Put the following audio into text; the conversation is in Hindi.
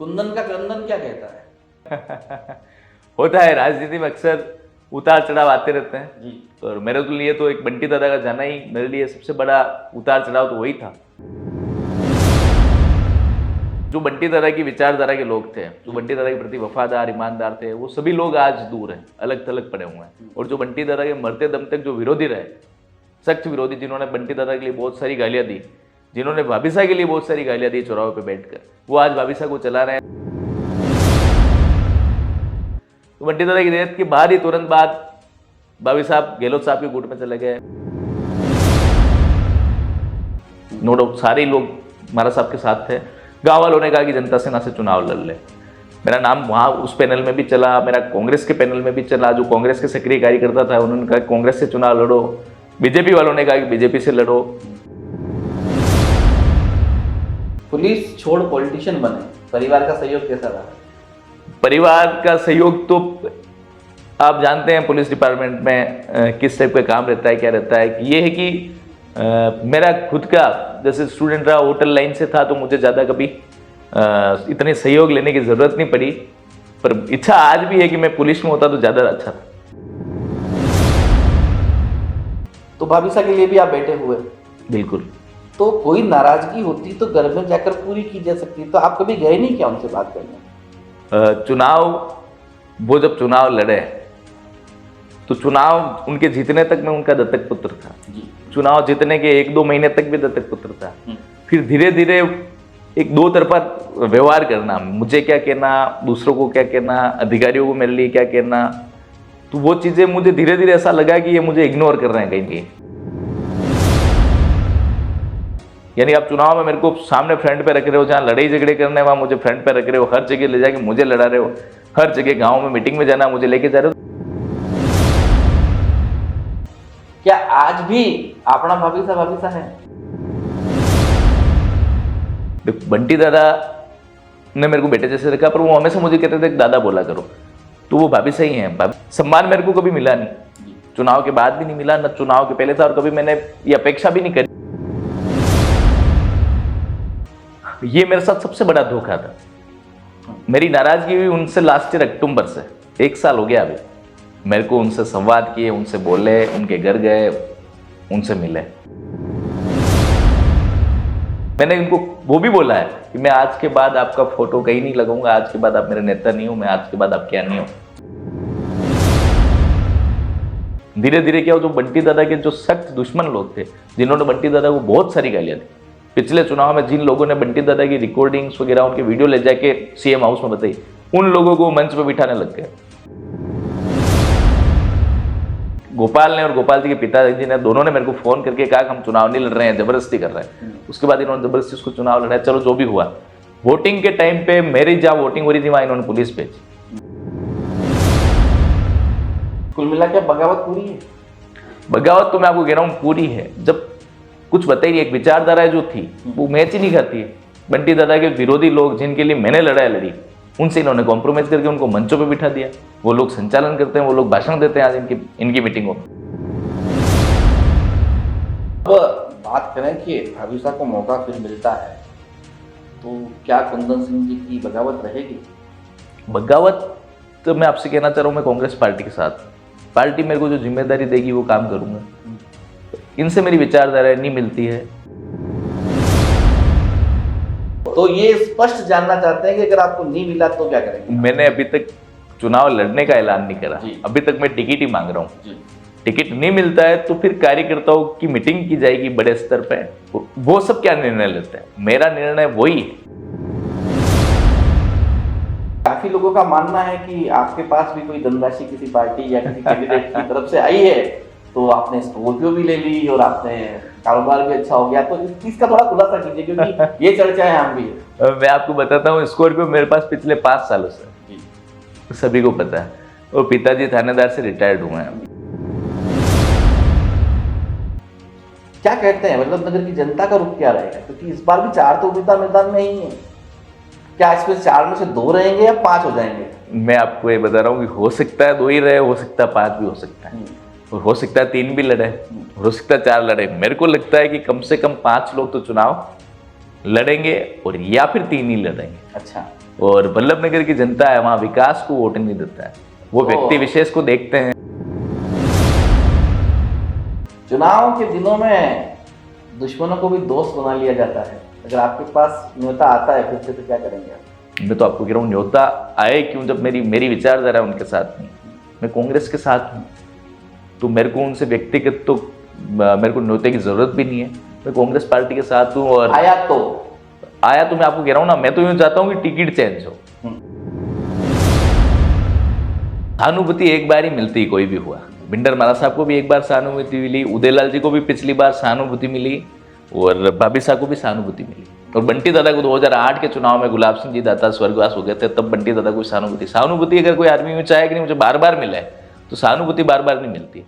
कुंदन का क्रंदन क्या कहता है? होता है राजनीति में अक्सर उतार चढ़ाव आते रहते हैं जी। और मेरे लिए तो एक बंटी दादा का जाना ही मेरे लिए सबसे बड़ा उतार चढ़ाव तो वही था। जो बंटी दादा की विचारधारा के लोग थे, जो बंटी दादा के प्रति वफादार ईमानदार थे, वो सभी लोग आज दूर हैं, अलग थलग पड़े हुए हैं। और जो बंटी दादा के मरते दम तक जो विरोधी रहे, सख्त विरोधी, जिन्होंने बंटी दादा के लिए बहुत सारी गालियां दी, जिन्होंने भाभी साहब के लिए बहुत सारी गालियां दी चौराहों पे बैठकर, वो आज भाभी साहब को चला रहे हैं। तो बंटी दादा की डेथ के बाद ही तुरंत बाद भाभी साहब गहलोत साहब के गुट में चले गए। नो डाउट सारे लोग महाराज साहब के साथ थे। गांव वालों ने कहा कि जनता सेना से चुनाव लड़ ले। मेरा नाम वहां उस पैनल में भी चला, मेरा कांग्रेस के पैनल में भी चला। जो कांग्रेस के सक्रिय कार्यकर्ता था उन्होंने कहा कांग्रेस से चुनाव लड़ो, बीजेपी वालों ने कहा कि बीजेपी से लड़ो। पुलिस छोड़ पॉलिटिशियन बने, परिवार का सहयोग कैसा रहा? परिवार का सहयोग तो आप जानते हैं पुलिस डिपार्टमेंट में किस टाइप का काम रहता है, क्या रहता है। कि ये है कि मेरा खुद का जैसे स्टूडेंट रहा, होटल लाइन से था, तो मुझे ज़्यादा कभी इतने सहयोग लेने की ज़रूरत नहीं पड़ी। पर इच्छा आज भी है कि मैं पुलिस में होता तो ज़्यादा अच्छा था। तो भाभी साहब के लिए भी आप बैठे हुए? बिल्कुल। तो कोई नाराजगी होती तो घर में जाकर पूरी की जा सकती, तो आप कभी गए नहीं क्या उनसे बात करने? चुनाव, वो जब चुनाव लड़े तो चुनाव उनके जीतने तक मैं उनका दत्तक पुत्र था। जी। चुनाव जीतने के 1-2 महीने तक भी दत्तक पुत्र था। फिर धीरे धीरे एक दो तरफा व्यवहार करना, मुझे क्या कहना, दूसरों को क्या कहना, अधिकारियों को मेरे लिए क्या कहना, तो वो चीजें मुझे धीरे धीरे ऐसा लगा कि ये मुझे इग्नोर कर रहे हैं कहीं कहीं। यानी आप चुनाव में मेरे को सामने फ्रंट पे रख रहे हो, जहां लड़ाई झगड़े करने वहां मुझे फ्रंट पे रख रहे हो, हर जगह ले जाके मुझे लड़ा रहे हो, हर जगह गांव में मीटिंग में जाना मुझे लेके जा रहे हो। क्या आज भी अपना भाभी सा है? बंटी दादा ने मेरे को बेटे जैसे रखा, पर वो हमेशा मुझे कहते थे दादा बोला करो, तो वो भाभी सही है। सम्मान मेरे को कभी मिला नहीं, चुनाव के बाद भी नहीं मिला, न चुनाव के पहले था, और कभी मैंने ये अपेक्षा भी नहीं करी। ये मेरे साथ सबसे बड़ा धोखा था। मेरी नाराजगी हुई उनसे लास्ट ईयर अक्टूबर से, 1 साल हो गया अभी। मेरे को उनसे संवाद किए, उनसे बोले, उनके घर गए, उनसे मिले। मैंने उनको वो भी बोला है कि मैं आज के बाद आपका फोटो कहीं नहीं लगाऊंगा, आज के बाद आप मेरे नेता नहीं हो, मैं आज के बाद आप क्या नहीं हो। धीरे धीरे क्या हो, जो बंटी दादा के जो सख्त दुश्मन लोग थे, जिन्होंने बंटी दादा को बहुत सारी गालियां दी, पिछले चुनाव में जिन लोगों ने बंटी दादा की रिकॉर्डिंग्स वगैरह उनके वीडियो ले जाके सीएम हाउस में बताई, उन लोगों को मंच पर बिठाने लग गए। गोपाल ने और गोपाल जी के पिताजी ने, दोनों ने मेरे को फोन करके कहा कि हम चुनाव नहीं लड़ रहे हैं, जबरदस्ती कर रहे हैं। उसके बाद इन्होंने जबरदस्ती उसको चुनाव लड़ा। चलो जो भी हुआ, वोटिंग के टाइम पे मेरी जहां वोटिंग हो रही थी वहां इन्होंने पुलिस भेजी। कुल मिला के बगावत पूरी है? बगावत तो मैं आपको कह रहा हूँ पूरी है। जब कुछ बताइए, एक विचारधारा जो थी वो मैच ही नहीं खाती है। बंटी दादा के विरोधी लोग जिनके लिए मैंने लड़ाई लड़ी, उनसे इन्होंने कॉम्प्रोमाइज करके उनको मंचों पे बिठा दिया। वो लोग संचालन करते हैं, वो लोग भाषण देते हैं आज इनकी मीटिंगों में। अब बात करें कि भाभी साहब को मौका फिर मिलता है, तो क्या कुंदन सिंह जी की बगावत रहेगी? बगावत तो मैं आपसे कहना चाह रहा हूँ, मैं कांग्रेस पार्टी के साथ, पार्टी मेरे को जो जिम्मेदारी देगी वो काम करूंगा। इनसे मेरी विचारधारा नहीं मिलती है। तो ये स्पष्ट जानना चाहते हैं कि अगर आपको नहीं मिला तो क्या करेंगे? मैंने अभी तक चुनाव लड़ने का ऐलान नहीं करा, जी। अभी तक मैं टिकट ही मांग रहा हूँ। जी। टिकट नहीं मिलता है तो फिर कार्यकर्ताओं की मीटिंग की जाएगी बड़े स्तर पे, वो सब क्या निर्णय लेते हैं, मेरा निर्णय वही है। काफी लोगों का मानना है कि आपके पास भी कोई धनराशि किसी पार्टी या किसी कैंडिडेट की तरफ से आई है, तो आपने स्कॉर्पियो भी ले ली और आपने कारोबार भी अच्छा हो गया, तो इस चीज का थोड़ा खुलासा कीजिए, क्योंकि ये चर्चा है हम भी। मैं आपको बताता हूँ, स्कॉर्पियो मेरे पास पिछले 5 सालों से, सभी को पता है। और पिताजी थानेदार से रिटायर्ड हुए हैं। क्या कहते हैं मतलब नगर की जनता का रुख क्या रहेगा, क्योंकि इस बार भी 4 तो उम्मीदवार मैदान में ही है। क्या इसमें 4 में से 2 रहेंगे या 5 हो जाएंगे? मैं आपको ये बता रहा हूँ कि हो सकता है 2 ही रहे, हो सकता है 5 भी हो सकता है, और हो सकता है 3 भी लड़े, हो सकता है 4 लड़े। मेरे को लगता है कि कम से कम 5 लोग तो चुनाव लड़ेंगे, और या फिर 3 ही लड़ेंगे। अच्छा। और वल्लभ नगर की जनता है वहाँ विकास को वोट नहीं देता है, वो व्यक्ति विशेष को देखते हैं। चुनाव के दिनों में दुश्मनों को भी दोस्त बना लिया जाता है। अगर आपके पास न्योता आता है फिर से तो क्या करेंगे आप? मैं तो आपको कह रहा हूँ न्योता आए क्यों, जब मेरी विचारधारा उनके साथ नहीं, मैं कांग्रेस के साथ हूँ, तो मेरे को उनसे व्यक्तिगत तो मेरे को न्योते की जरूरत भी नहीं है। मैं कांग्रेस पार्टी के साथ हूँ और आया तो मैं आपको कह रहा हूँ ना, मैं तो यूँ चाहता हूँ कि टिकट चेंज हो। सहानुभूति एक बार ही मिलती, कोई भी हुआ। भिंडरमाला साहब को भी एक बार सहानुभूति मिली, उदयलाल जी को भी पिछली बार सहानुभूति मिली, और भाभी साहब को भी सहानुभूति मिली। और बंटी दादा को 2008 के चुनाव में गुलाब सिंह जी दाता स्वर्गवास हो गए थे, तब बंटी दादा को सहानुभूति अगर कोई आदमी में चाहे कि नहीं मुझे बार बार मिला है, तो सहानुभूति बार बार नहीं मिलती।